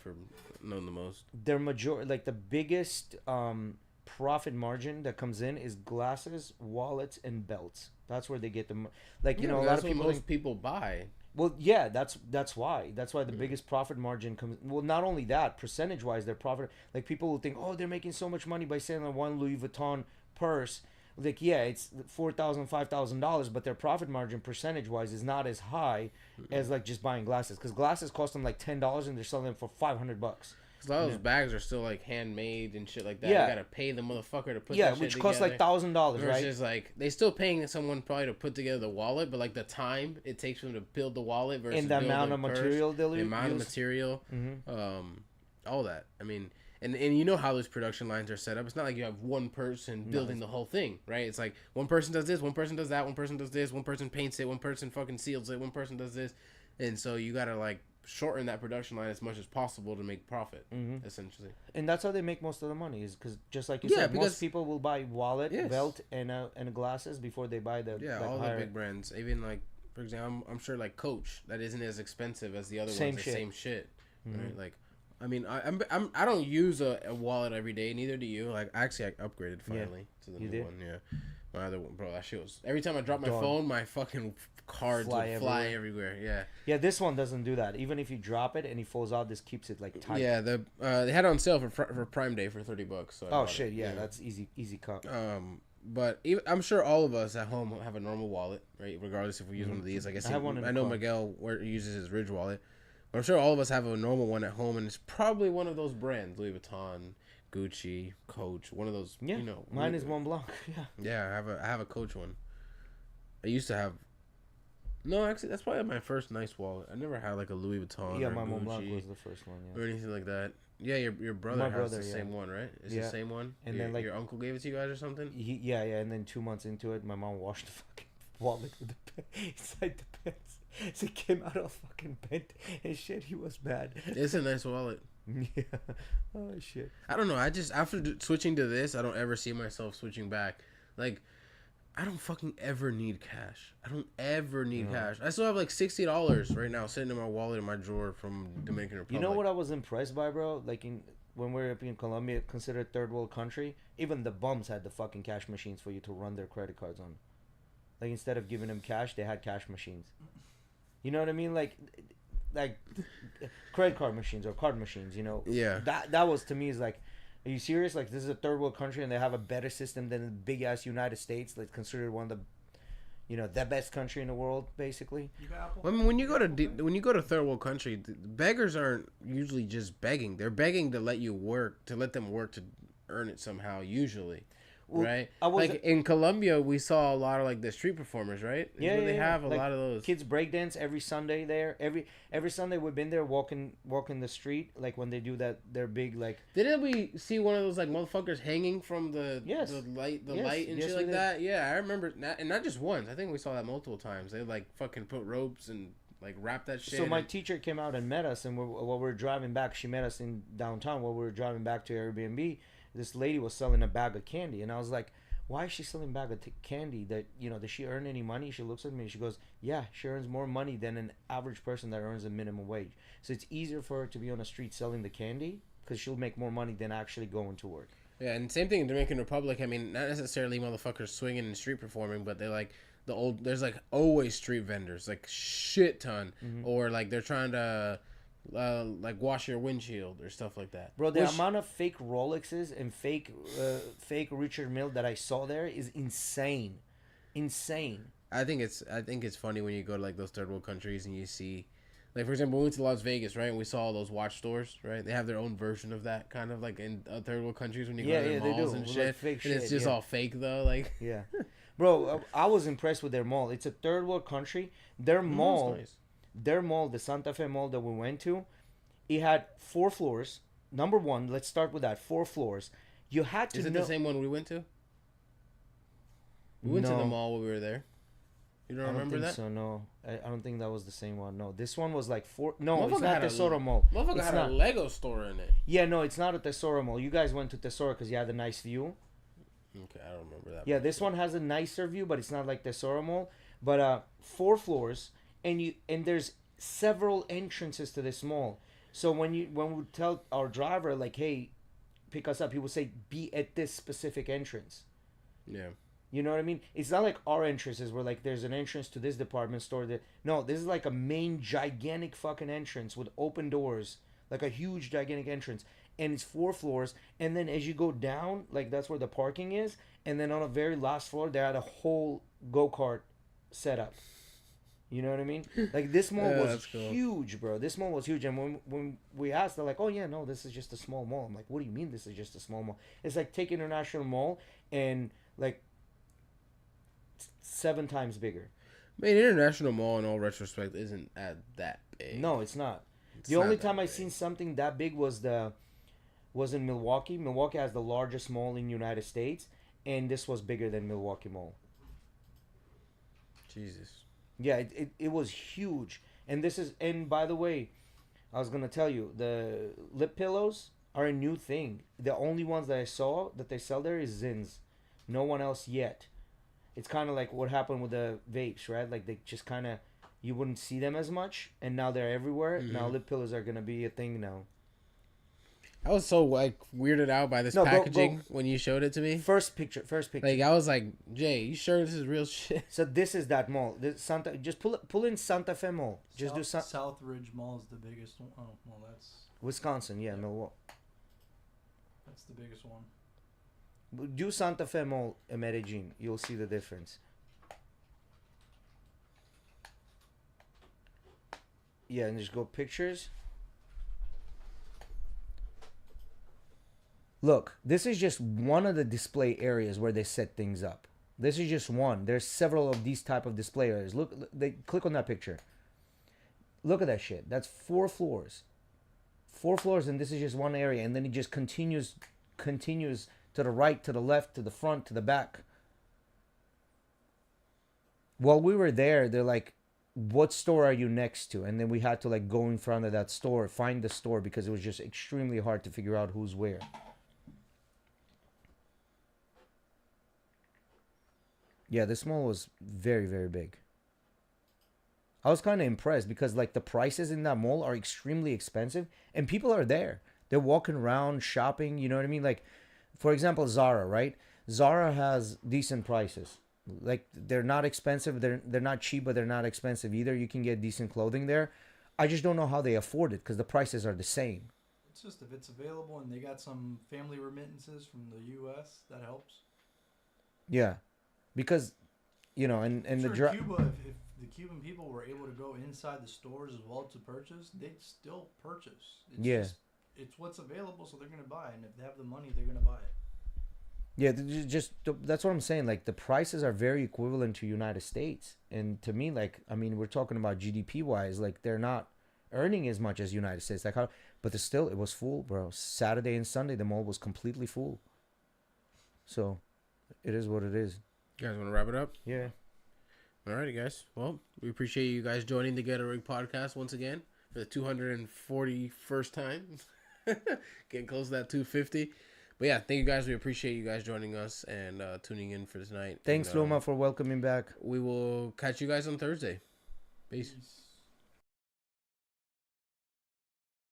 the most. Their like the biggest profit margin that comes in is glasses, wallets, and belts. That's where they get them. Like, you know, a lot of people. Most people buy. Well, yeah, that's why. That's why the biggest profit margin comes. Well, not only that, percentage wise, their profit. Like, people will think, oh, they're making so much money by selling one Louis Vuitton purse. Like, yeah, it's $4,000, $5,000, but their profit margin percentage wise is not as high as like just buying glasses. Because glasses cost them like $10 and they're selling them for $500. A lot of those bags are still like handmade and shit like that. Yeah. You gotta pay the motherfucker to put that shit which costs like $1,000, right? Versus like they still paying someone probably to put together the wallet, but like the time it takes them to build the wallet versus and the amount of material they'll use. The amount of material, all that. I mean, and you know how those production lines are set up. It's not like you have one person building the whole thing, right? It's like one person does this, one person does that, one person does this, one person paints it, one person fucking seals it, one person does this, and so you gotta like shorten that production line as much as possible to make profit, essentially. And that's how they make most of the money, is because just like you said, most people will buy wallet, belt, and glasses before they buy the all the big brands. Even like, for example, I'm sure like Coach, that isn't as expensive as the other ones. Same shit. Right? Like, I mean, I don't use a wallet every day. Neither do you. Like, I upgraded finally to the new one. Yeah. My other one, bro, that shit was... Every time I drop my phone, my fucking cards would fly everywhere. Yeah. Yeah, this one doesn't do that. Even if you drop it and it falls out, this keeps it, like, tight. Yeah, they had it on sale for Prime Day for $30. So oh, shit, yeah, that's easy cut. But I'm sure all of us at home have a normal wallet, right? Regardless if we use one of these. Like I know Miguel uses his Ridge wallet. But I'm sure all of us have a normal one at home, and it's probably one of those brands, Louis Vuitton, Gucci, Coach, one of those. Yeah, you know, mine is Mont Blanc. Yeah. Yeah, I have a Coach one. I used to have. No, actually, that's probably my first nice wallet. I never had like a Louis Vuitton. Yeah, or my Gucci Mont Blanc was the first one. Yeah. Or anything like that. Yeah, your brother has the same one, right? It's the same one. And then like your uncle gave it to you guys or something. Yeah, and then 2 months into it, my mom washed the fucking wallet with the inside the pants. So it came out all fucking bent and shit. He was bad. It's a nice wallet. Yeah. Oh shit. I don't know. I just after switching to this, I don't ever see myself switching back. Like, I don't fucking ever need cash. I don't ever need cash. I still have like $60 right now sitting in my wallet in my drawer from Dominican Republic. You know what I was impressed by, bro? Like when we were in Colombia, considered third world country, even the bums had the fucking cash machines for you to run their credit cards on. Like, instead of giving them cash, they had cash machines. You know what I mean? Like credit card machines or card machines, you know? Yeah. That was, to me, is like, are you serious? Like, this is a third world country and they have a better system than the big ass United States, like considered one of the, you know, the best country in the world, basically. Well, I mean, when you go to third world country, beggars aren't usually just begging. They're begging to let them work to earn it somehow, usually. Well, right, like in Colombia, we saw a lot of like the street performers, right? They have a lot of those kids breakdance every Sunday there. Every Sunday we've been there walking the street, like when they do their big like. Didn't we see one of those like motherfuckers hanging from the light and shit like that? Yeah, I remember, and not just once. I think we saw that multiple times. They like fucking put ropes and Like wrap that shit. So my teacher came out and met us, and while we were driving back, she met us in downtown. While we were driving back to Airbnb, this lady was selling a bag of candy, and I was like, "Why is she selling a bag of candy? That does she earn any money?" She looks at me and she goes, "Yeah, she earns more money than an average person that earns a minimum wage. So it's easier for her to be on the street selling the candy because she'll make more money than actually going to work." Yeah, and same thing in Dominican Republic. I mean, not necessarily motherfuckers swinging and street performing, but they're like there's like always street vendors, like shit ton, or like they're trying to like wash your windshield or stuff like that. Bro, the amount of fake Rolexes and fake Richard Mille that I saw there is insane. I think it's funny when you go to like those third world countries and you see, like for example, we went to Las Vegas, right? And we saw all those watch stores, right? They have their own version of that, kind of like in third world countries when you go to their malls and shit. Like fake and it's just all fake though, like. Yeah, bro, I was impressed with their mall. It's a third world country. Their mall, the Santa Fe Mall that we went to, it had 4 floors. Number one, let's start with that. 4 floors. You had to. Is it the same one we went to? We went to the mall when we were there. You don't remember that? So no, I don't think that was the same one. No, this one was like 4. No, it's not Tesoro Mall. Motherfucker had a Lego store in it. Yeah, no, it's not a Tesoro Mall. You guys went to Tesoro because you had a nice view. Okay, I don't remember that. Yeah, this one has a nicer view, but it's not like Tesoro Mall. But 4 floors, and there's several entrances to this mall. So when we tell our driver like, hey, pick us up, he would say, be at this specific entrance. Yeah. You know what I mean? It's not like our entrances where like there's an entrance to this department store. No, this is like a main gigantic fucking entrance with open doors, like a huge gigantic entrance, and it's 4 floors. And then as you go down, like that's where the parking is, and then on a very last floor they had a whole go-kart setup. You know what I mean? Like this mall was huge, bro. This mall was huge, and when we asked, they're like, "Oh yeah, no, this is just a small mall." I'm like, "What do you mean this is just a small mall?" It's like take International Mall and like 7 times bigger. I mean, International Mall in all retrospect isn't that big. No, it's not. The only time I seen something that big was in Milwaukee. Milwaukee has the largest mall in the United States, and this was bigger than Milwaukee Mall. Jesus. Yeah, it was huge. And by the way, I was gonna tell you, the lip pillows are a new thing. The only ones that I saw that they sell there is Zins. No one else yet. It's kind of like what happened with the vapes, right? Like they just kind of, you wouldn't see them as much, and now they're everywhere. Mm-hmm. Now lip pillows are gonna be a thing now. I was so like weirded out by this packaging when you showed it to me. First picture. Like I was like, Jay, you sure this is real shit? So this is that mall. Just pull in Santa Fe Mall. Just Southridge Mall is the biggest one. Oh, well, that's Wisconsin. Yeah, Milwaukee. That's the biggest one. Do Santa Fe Mall in Medellin. You'll see the difference. Yeah, and just go pictures. Look, this is just one of the display areas where they set things up. This is just one. There's several of these type of display areas. Look, they click on that picture. Look at that shit. That's 4 floors. 4 floors, and this is just one area, and then it just continues to the right, to the left, to the front, to the back. While we were there, they're like, what store are you next to? And then we had to like go in front of that store, find the store, because it was just extremely hard to figure out who's where. Yeah, this mall was very, very big. I was kind of impressed because like the prices in that mall are extremely expensive and people are there. They're walking around shopping, you know what I mean? Like, for example, Zara, right? Zara has decent prices. Like they're not expensive, they're not cheap, but they're not expensive either. You can get decent clothing there. I just don't know how they afford it because the prices are the same. It's just if it's available and they got some family remittances from the U.S., that helps. Yeah. Because, you know, and sure, Cuba, if the Cuban people were able to go inside the stores as well to purchase, they'd still purchase. It's what's available, so they're going to buy it. And if they have the money, they're going to buy it. Yeah, just that's what I'm saying. Like, the prices are very equivalent to United States. And to me, like, I mean, we're talking about GDP-wise. Like, they're not earning as much as United States. Like, but it was full, bro. Saturday and Sunday, the mall was completely full. So, it is what it is. You guys want to wrap it up? Yeah. Alrighty, guys. Well, we appreciate you guys joining the Ghetto Rig podcast once again for the 241st time. Getting close to that 250. But yeah, thank you guys. We appreciate you guys joining us and tuning in for tonight. Thanks, and, Loma, for welcoming back. We will catch you guys on Thursday. Peace.